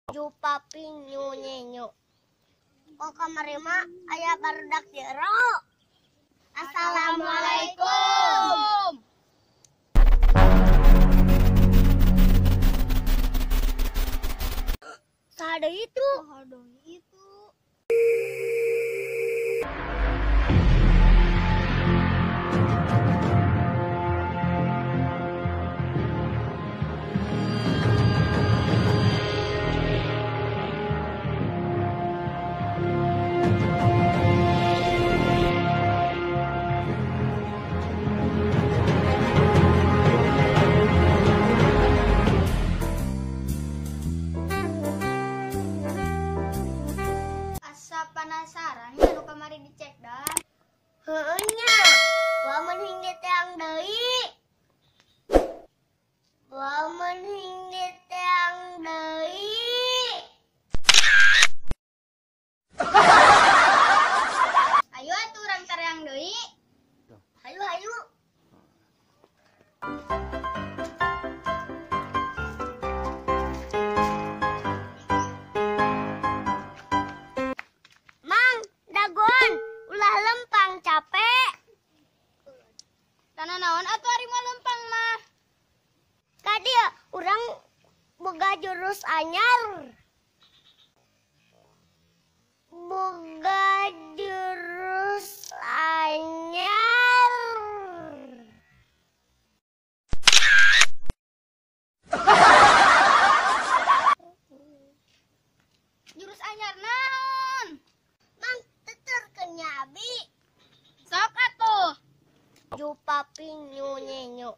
Jupapi nyunyenyo. Oh kamari mah aya barudak jero. Assalamualaikum. Sahada itu. Penasaran ya nu kamari dicek dah. Heuh nya. Wa meuning diteang deui. Ayo atuh urang tareang deui. Hayu. Mang, dagon, ulah lempang capek. Tanah naon atuh ari mah lempang mah. Ka dieu urang boga jurus anyar. Jurus anyar naon? Mang, teterkeun nya abi. Sok atuh. Jupapi nyunyenyo.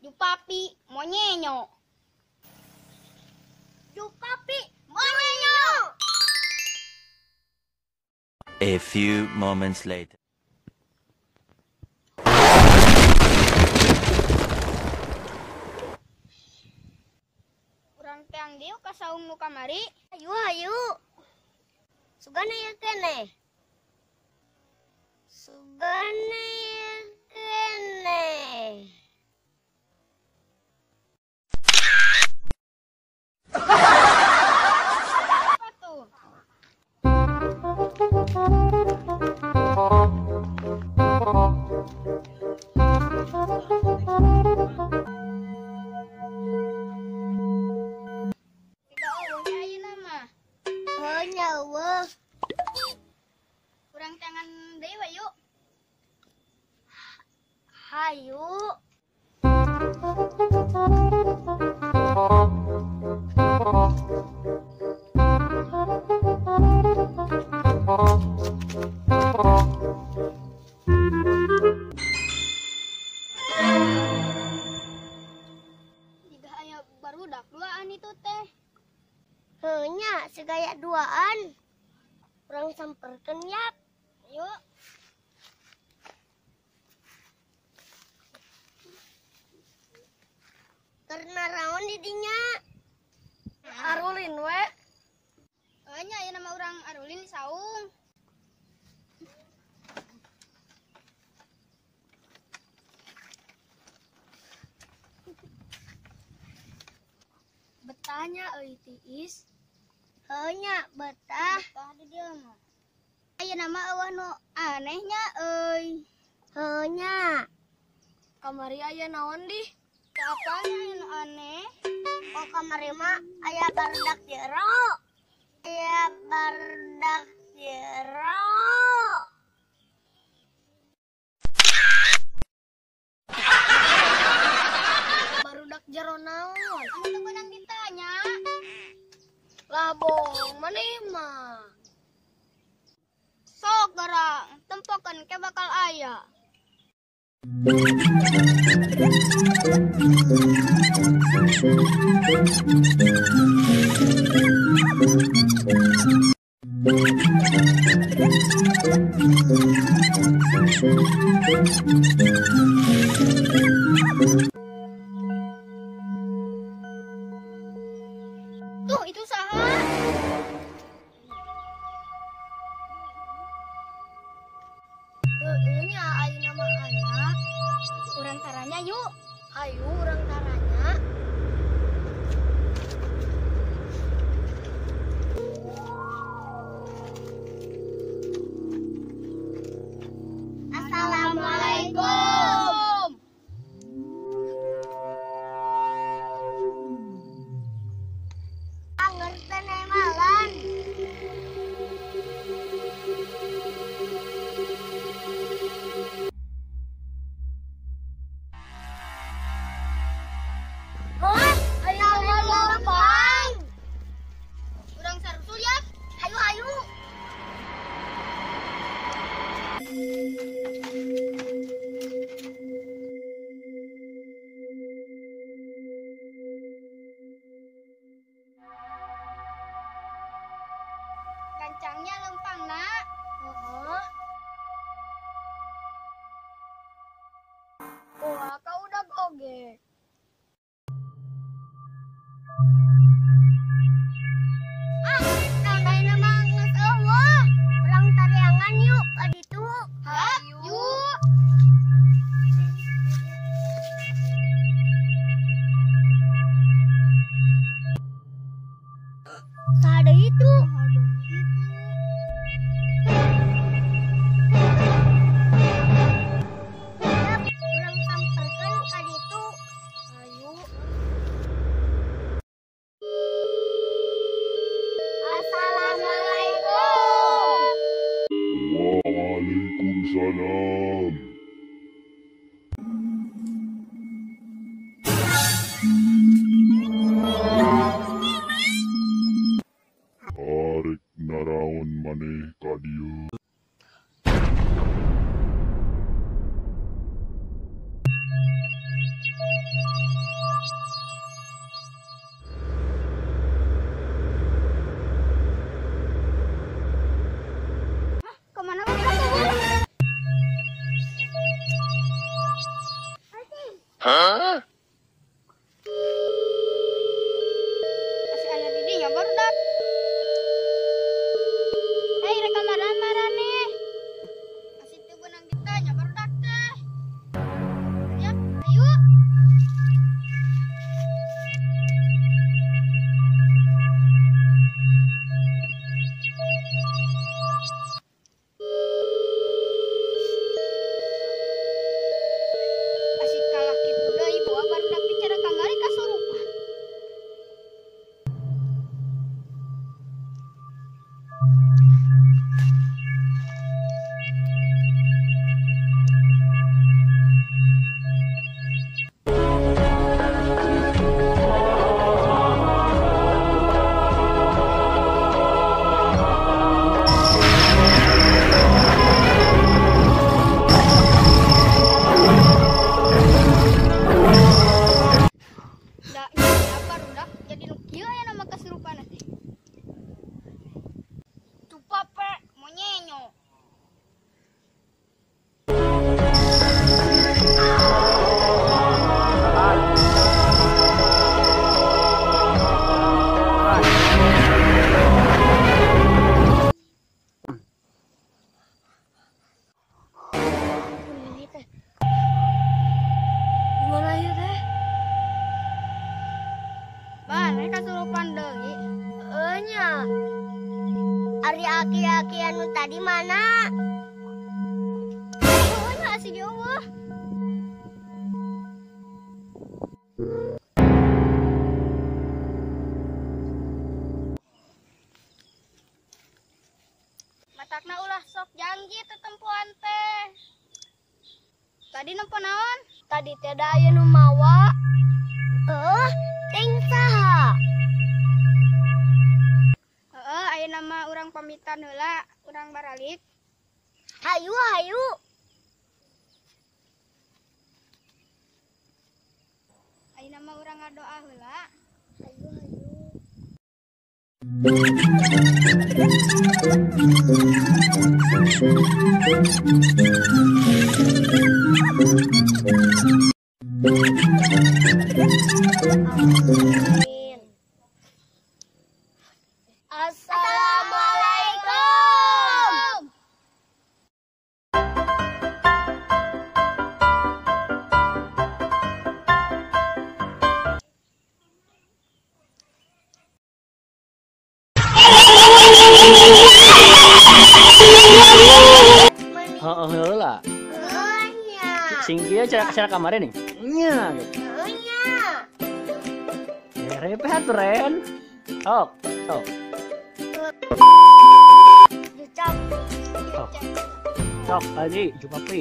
Jupapi monyenyo. Jupapi monyenyo. A few moments later. Urang teang dieu ka saung nu kamari. Hayu. Sugana ya kene. Atuh. Tidak eueuh nya ayeuna mah. Heuh nya eueuh. Urang teangan deui we yuk. Hayu. Jika aya barudak duaan itu teh. Heuh nya segaya duaan. Urang samperkeun yap. Yuk. Karena raon di dinya. Arulin we. Nya aya nama urang arulin di saung. Betahnya euy tiis. Heuh nya betah. Tadi dia mah. Aya nama eueuh nu anehnya euy. Heuh nya. Kamari aya naon di? Apaan yang aneh? Oh kamari mah aya barudak jero. Barudak jero naon? Anu teu beunang ditanya. Lah bohong maneh mah. Sok garang, tempokeun ke bakal aya. Tuh, itu saha? Heuh nya ayeuna mah aya. Urang taranya yuk. Hayu urang taranya. ngerti nih malan. Hah? Ayo lempang. Urang sarusul ya. Ayo ayo. Gancangnya lempang nak. Heeh. Wah, kau udah gogek. Nandai nama nges eueuh. Urang tariangan yuk ka ditu. Yuk. Sada itu. Urang samperkeun ka ditu. Ayo. Assalamualaikum. Waalaikumsalam. Arek naraon maneh ka dieu. Kemana urang? Hah? Masih aya di dinya barudak. Hei rek kamaran marane. Masih teu beunang ditanya barudak teh. Ya, ayo. Asik kalah kitu deui bawa barudak bicara kamari kasurupan. Da, apa rudak jadi nu kieu aya nama kasurupan teh. Tupape monyenyo. Ini teh. Gimana ya teh? Mana kasurupan deui? Enya. Ari aki-aki anu tadi mana? Oh, nya si Jawa. Matakna ulah sok janji tetempuan teh. Tadi nempo naon? Tadi teh da aya nu mawa. Ting saha? Heeh, aya nama urang pamitan heula, urang baralik. Hayu hayu. Aya nama urang ngadoa heula. Hayu hayu. Amin. Assalamualaikum. Heeh heula. Enya. Sing kieu cara kamari nih. Nya gitu. Enya. Repeh atuh Ren. Sok. Sok. Jucap. Sok. Sok lagi Jupapi.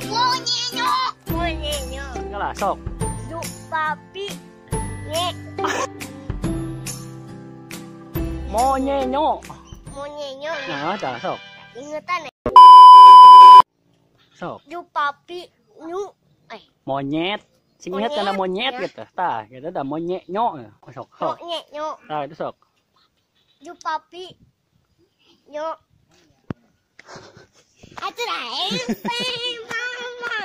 Monyenyo. Monyenyo. Enggak lah, sok. Jupapi. Nye. Monyenyo. Monyenyo. Nah, dah sok. Ingetan ya. Sok. Jupapi. Nyu. Monyet. Sing ingat karena monyet Ya. gitu. Tah, kita dah monyetnyo. Sok. Sok. Monyenyo. Tah, itu sok. Jupapi. Nyo. Atuh lah. Mama.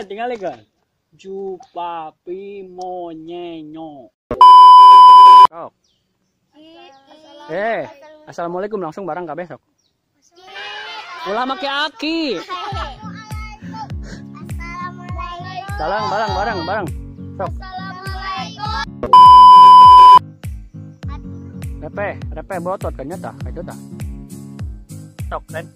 Tinggal lagi kan. Jupapi monyenyo. Sok. Assalamualaikum langsung bareng kabeh sok. Ulah make aki. Assalamualaikum. Salam bareng. Sok. Assalamualaikum. Repe botot kan nyata, kayak itu tah. Sok, Ren.